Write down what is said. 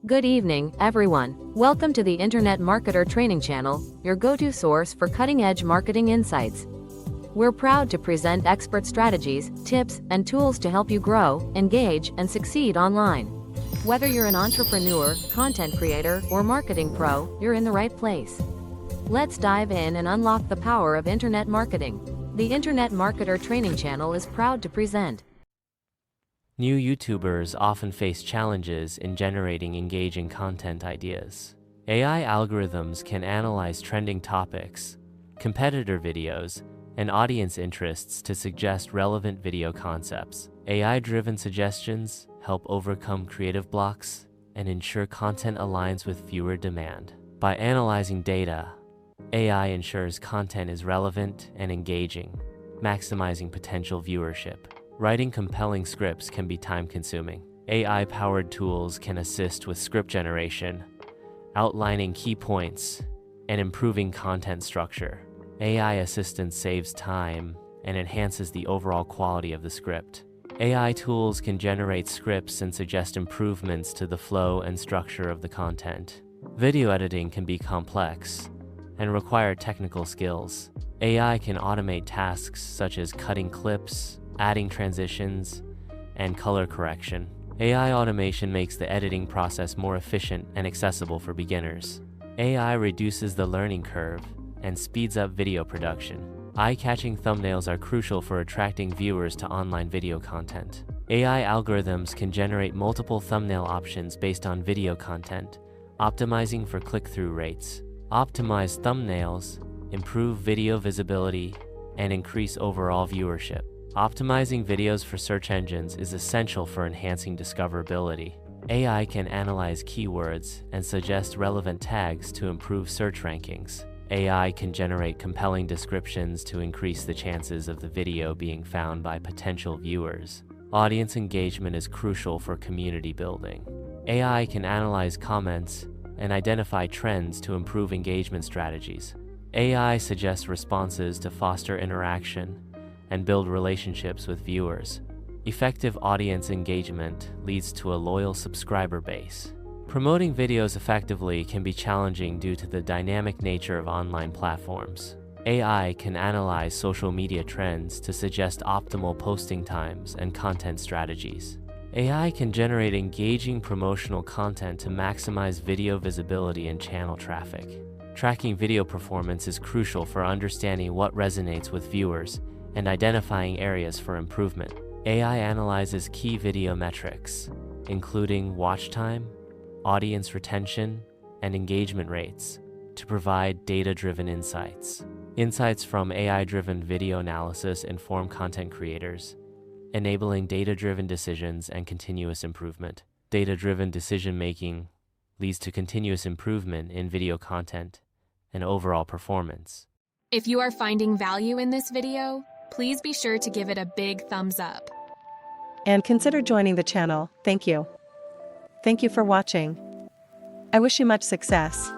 Good evening, everyone. Welcome to the Internet Marketer Training Channel, your go-to source for cutting-edge marketing insights. We're proud to present expert strategies, tips, and tools to help you grow, engage, and succeed online. Whether you're an entrepreneur, content creator, or marketing pro, you're in the right place. Let's dive in and unlock the power of internet marketing. The Internet Marketer Training Channel is proud to present. New YouTubers often face challenges in generating engaging content ideas. AI algorithms can analyze trending topics, competitor videos, and audience interests to suggest relevant video concepts. AI-driven suggestions help overcome creative blocks and ensure content aligns with viewer demand. By analyzing data, AI ensures content is relevant and engaging, maximizing potential viewership. Writing compelling scripts can be time-consuming. AI-powered tools can assist with script generation, outlining key points, and improving content structure. AI assistance saves time and enhances the overall quality of the script. AI tools can generate scripts and suggest improvements to the flow and structure of the content. Video editing can be complex and require technical skills. AI can automate tasks such as cutting clips, adding transitions, and color correction. AI automation makes the editing process more efficient and accessible for beginners. AI reduces the learning curve and speeds up video production. Eye-catching thumbnails are crucial for attracting viewers to online video content. AI algorithms can generate multiple thumbnail options based on video content, optimizing for click-through rates. Optimized thumbnails improve video visibility and increase overall viewership. Optimizing videos for search engines is essential for enhancing discoverability. AI can analyze keywords and suggest relevant tags to improve search rankings. AI can generate compelling descriptions to increase the chances of the video being found by potential viewers. Audience engagement is crucial for community building. AI can analyze comments and identify trends to improve engagement strategies. AI suggests responses to foster interaction and build relationships with viewers. Effective audience engagement leads to a loyal subscriber base. Promoting videos effectively can be challenging due to the dynamic nature of online platforms. AI can analyze social media trends to suggest optimal posting times and content strategies. AI can generate engaging promotional content to maximize video visibility and channel traffic. Tracking video performance is crucial for understanding what resonates with viewers and identifying areas for improvement. AI analyzes key video metrics, including watch time, audience retention, and engagement rates, to provide data-driven insights. Insights from AI-driven video analysis inform content creators, enabling data-driven decisions and continuous improvement. Data-driven decision-making leads to continuous improvement in video content and overall performance. If you are finding value in this video, please be sure to give it a big thumbs up. And consider joining the channel. Thank you. Thank you for watching. I wish you much success.